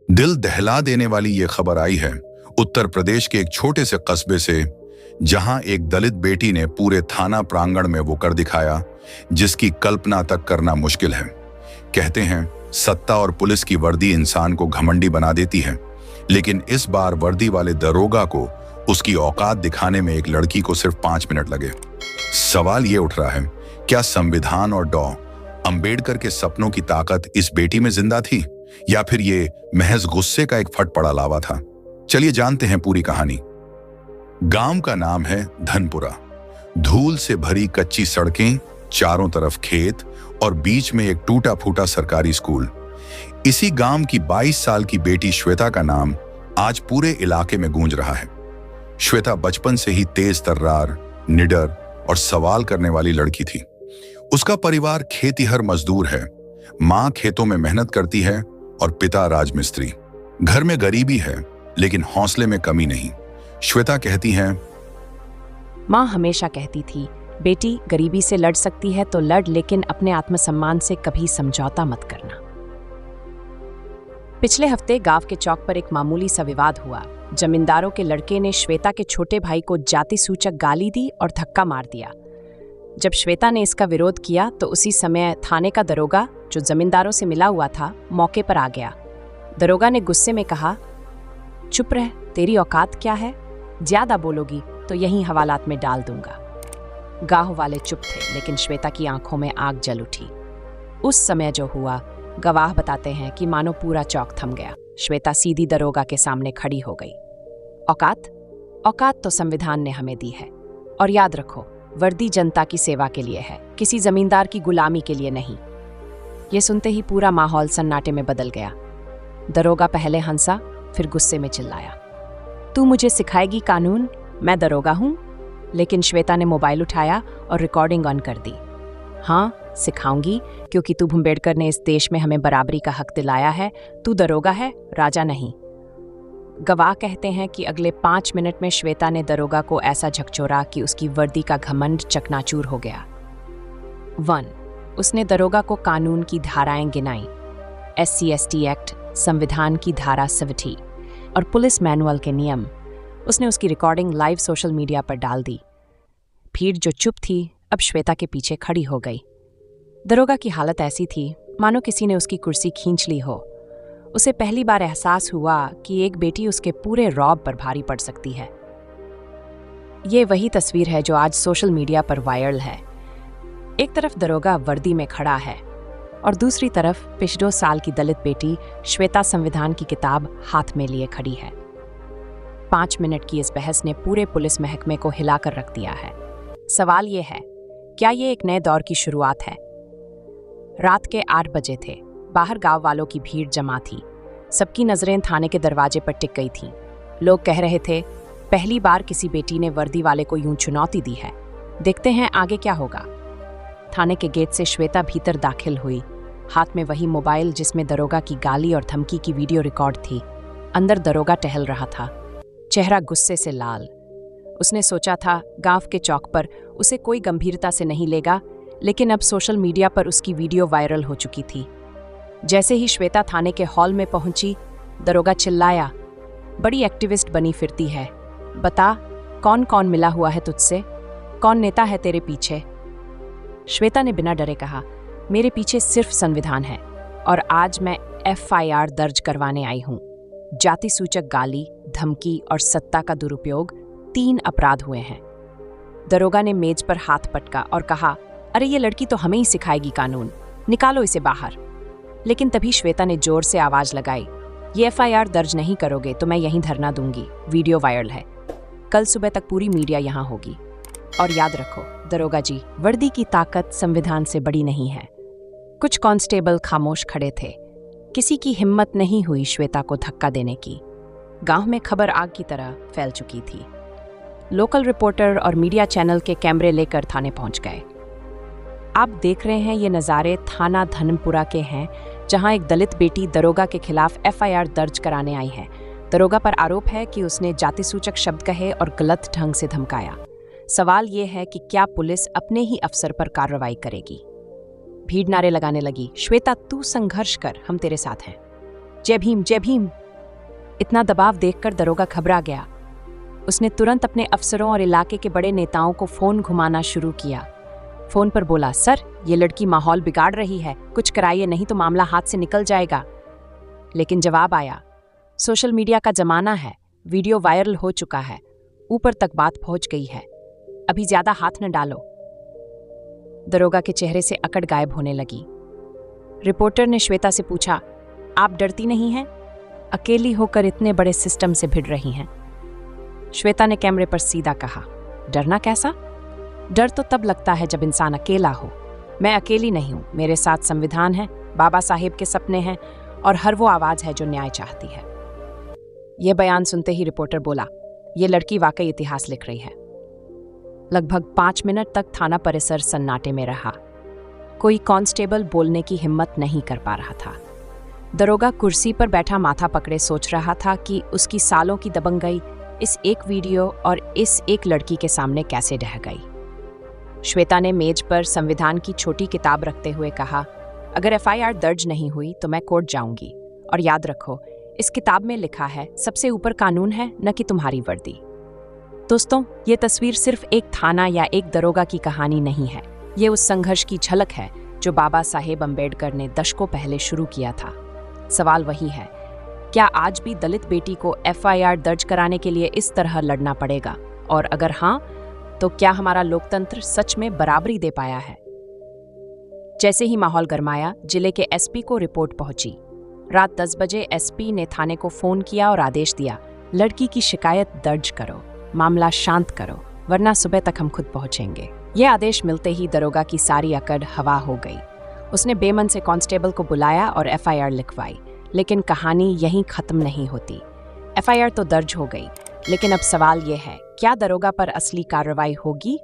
दिल दहला देने वाली ये खबर आई है उत्तर प्रदेश के एक छोटे से कस्बे से, जहां एक दलित बेटी ने पूरे थाना प्रांगण में वो कर दिखाया जिसकी कल्पना तक करना मुश्किल है। कहते हैं सत्ता और पुलिस की वर्दी इंसान को घमंडी बना देती है, लेकिन इस बार वर्दी वाले दरोगा को उसकी औकात दिखाने में एक लड़की को सिर्फ 5 मिनट लगे। सवाल ये उठ रहा है, क्या संविधान और डॉ अंबेडकर के सपनों की ताकत इस बेटी में जिंदा थी, या फिर ये महज गुस्से का एक फट पड़ा लावा था? चलिए जानते हैं पूरी कहानी। गांव का नाम है धनपुरा। धूल से भरी कच्ची सड़कें, चारों तरफ खेत और बीच में एक टूटा फूटा सरकारी स्कूल। इसी गांव की 22 साल की बेटी श्वेता का नाम आज पूरे इलाके में गूंज रहा है। श्वेता बचपन से ही तेज तर्रार, निडर और सवाल करने वाली लड़की थी। उसका परिवार खेतीहर मजदूर है। मां खेतों में मेहनत करती है और पिता राजमिस्त्री। घर में गरीबी है, लेकिन हौसले में कमी नहीं। श्वेता कहती हैं, माँ हमेशा कहती थी, बेटी गरीबी से लड़ सकती है तो लड़, लेकिन अपने आत्मसम्मान से कभी समझौता मत करना। पिछले हफ्ते गांव के चौक पर एक मामूली सा विवाद हुआ। जमींदारों के लड़के ने श्वेता के छोटे भाई को जाति सूचक गाली दी और धक्का मार दिया। जब श्वेता ने इसका विरोध किया तो उसी समय थाने का दरोगा, जो जमींदारों से मिला हुआ था, मौके पर आ गया। दरोगा ने गुस्से में कहा, चुप रह, तेरी औकात क्या है? ज्यादा बोलोगी तो यहीं हवालात में डाल दूंगा। गांव वाले चुप थे, लेकिन श्वेता की आंखों में आग जल उठी। उस समय जो हुआ, गवाह बताते हैं कि मानो पूरा चौक थम गया। श्वेता सीधी दरोगा के सामने खड़ी हो गई। औकात तो संविधान ने हमें दी है, और याद रखो, वर्दी जनता की सेवा के लिए है, किसी जमींदार की गुलामी के लिए नहीं। ये सुनते ही पूरा माहौल सन्नाटे में बदल गया। दरोगा पहले हंसा, फिर गुस्से में चिल्लाया, तू मुझे सिखाएगी कानून? मैं दरोगा हूं। लेकिन श्वेता ने मोबाइल उठाया और रिकॉर्डिंग ऑन कर दी। हाँ, सिखाऊंगी, क्योंकि तू अंबेडकर ने इस देश में हमें बराबरी का हक दिलाया है। तू दरोगा है, राजा नहीं। गवाह कहते हैं कि अगले 5 मिनट में श्वेता ने दरोगा को ऐसा झकझोरा कि उसकी वर्दी का घमंड चकनाचूर हो गया। 1. उसने दरोगा को कानून की धाराएं गिनाई। SC/ST एक्ट, संविधान की धारा 70 और पुलिस मैनुअल के नियम। उसने उसकी रिकॉर्डिंग लाइव सोशल मीडिया पर डाल दी। भीड़ जो चुप थी, अब श्वेता के पीछे खड़ी हो गई। दरोगा की हालत ऐसी थी मानो किसी ने उसकी कुर्सी खींच ली हो। उसे पहली बार एहसास हुआ कि एक बेटी उसके पूरे रौब पर भारी पड़ सकती है। ये वही तस्वीर है जो आज सोशल मीडिया पर वायरल है। एक तरफ दरोगा वर्दी में खड़ा है और दूसरी तरफ पिछड़ों साल की दलित बेटी श्वेता संविधान की किताब हाथ में लिए खड़ी है। 5 मिनट की इस बहस ने पूरे पुलिस महकमे को हिलाकर रख दिया है। सवाल ये है, क्या ये एक नए दौर की शुरुआत है? रात के 8 बजे थे। बाहर गांव वालों की भीड़ जमा थी। सबकी नजरें थाने के दरवाजे पर टिक गई थीं। लोग कह रहे थे, पहली बार किसी बेटी ने वर्दी वाले को यूं चुनौती दी है। देखते हैं आगे क्या होगा। थाने के गेट से श्वेता भीतर दाखिल हुई, हाथ में वही मोबाइल जिसमें दरोगा की गाली और धमकी की वीडियो रिकॉर्ड थी। अंदर दरोगा टहल रहा था, चेहरा गुस्से से लाल। उसने सोचा था गांव के चौक पर उसे कोई गंभीरता से नहीं लेगा, लेकिन अब सोशल मीडिया पर उसकी वीडियो वायरल हो चुकी थी। जैसे ही श्वेता थाने के हॉल में पहुंची, दरोगा चिल्लाया, बड़ी एक्टिविस्ट बनी फिरती है, बता कौन कौन मिला हुआ है तुझसे? कौन नेता है तेरे पीछे? श्वेता ने बिना डरे कहा, मेरे पीछे सिर्फ संविधान है और आज मैं FIR दर्ज करवाने आई हूं। जाति सूचक गाली, धमकी और सत्ता का दुरुपयोग, 3 अपराध हुए हैं। दरोगा ने मेज पर हाथ पटका और कहा, अरे ये लड़की तो हमें ही सिखाएगी कानून, निकालो इसे बाहर। लेकिन तभी श्वेता ने जोर से आवाज लगाई, ये FIR दर्ज नहीं करोगे तो मैं यहीं धरना दूंगी। वीडियो वायरल है, कल सुबह तक पूरी मीडिया यहाँ होगी। और याद रखो दरोगा जी, वर्दी की ताकत संविधान से बड़ी नहीं है। कुछ कांस्टेबल खामोश खड़े थे। किसी की हिम्मत नहीं हुई श्वेता को धक्का देने की। गांव में खबर आग की तरह फैल चुकी थी। लोकल रिपोर्टर और मीडिया चैनल के कैमरे लेकर थाने पहुंच गए। आप देख रहे हैं ये नज़ारे थाना धनपुरा के हैं, जहां एक दलित बेटी दरोगा के खिलाफ FIR दर्ज कराने आई है। दरोगा पर आरोप है कि उसने जाति सूचक शब्द कहे और गलत ढंग से धमकाया। सवाल ये है कि क्या पुलिस अपने ही अफसर पर कार्रवाई करेगी? भीड़ नारे लगाने लगी, श्वेता तू संघर्ष कर, हम तेरे साथ हैं। जय भीम जय भीम। इतना दबाव देखकर दरोगा घबरा गया। उसने तुरंत अपने अफसरों और इलाके के बड़े नेताओं को फोन घुमाना शुरू किया। फोन पर बोला, सर, ये लड़की माहौल बिगाड़ रही है, कुछ कराइए नहीं तो मामला हाथ से निकल जाएगा। लेकिन जवाब आया, सोशल मीडिया का जमाना है, वीडियो वायरल हो चुका है, ऊपर तक बात पहुंच गई है, अभी ज्यादा हाथ न डालो। दरोगा के चेहरे से अकड़ गायब होने लगी। रिपोर्टर ने श्वेता से पूछा, आप डरती नहीं हैं? अकेली होकर इतने बड़े सिस्टम से भिड़ रही हैं। श्वेता ने कैमरे पर सीधा कहा, डरना कैसा? डर तो तब लगता है जब इंसान अकेला हो। मैं अकेली नहीं हूं, मेरे साथ संविधान है, बाबा साहेब के सपने हैं और हर वो आवाज है जो न्याय चाहती है। यह बयान सुनते ही रिपोर्टर बोला, यह लड़की वाकई इतिहास लिख रही है। लगभग 5 मिनट तक थाना परिसर सन्नाटे में रहा। कोई कांस्टेबल बोलने की हिम्मत नहीं कर पा रहा था। दरोगा कुर्सी पर बैठा माथा पकड़े सोच रहा था कि उसकी सालों की दबंगई इस एक वीडियो और इस एक लड़की के सामने कैसे ढह गई। श्वेता ने मेज पर संविधान की छोटी किताब रखते हुए कहा, अगर एफआईआर दर्ज नहीं हुई तो मैं कोर्ट जाऊंगी, और याद रखो, इस किताब में लिखा है सबसे ऊपर कानून है, न कि तुम्हारी वर्दी। दोस्तों, ये तस्वीर सिर्फ एक थाना या एक दरोगा की कहानी नहीं है, ये उस संघर्ष की झलक है जो बाबा साहेब अम्बेडकर ने दशकों पहले शुरू किया था। सवाल वही है, क्या आज भी दलित बेटी को एफआईआर दर्ज कराने के लिए इस तरह लड़ना पड़ेगा? और अगर हाँ, तो क्या हमारा लोकतंत्र सच में बराबरी दे पाया है? जैसे ही माहौल गरमाया, जिले के एसपी को रिपोर्ट पहुंची। रात 10 बजे एसपी ने थाने को फोन किया और आदेश दिया, लड़की की शिकायत दर्ज करो, मामला शांत करो, वरना सुबह तक हम खुद पहुंचेंगे। यह आदेश मिलते ही दरोगा की सारी अकड़ हवा हो गई। उसने बेमन से कांस्टेबल को बुलाया और एफआईआर लिखवाई। लेकिन कहानी यहीं खत्म नहीं होती। एफआईआर तो दर्ज हो गई, लेकिन अब सवाल यह है, क्या दरोगा पर असली कार्रवाई होगी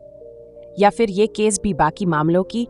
या फिर ये केस भी बाकी मामलों की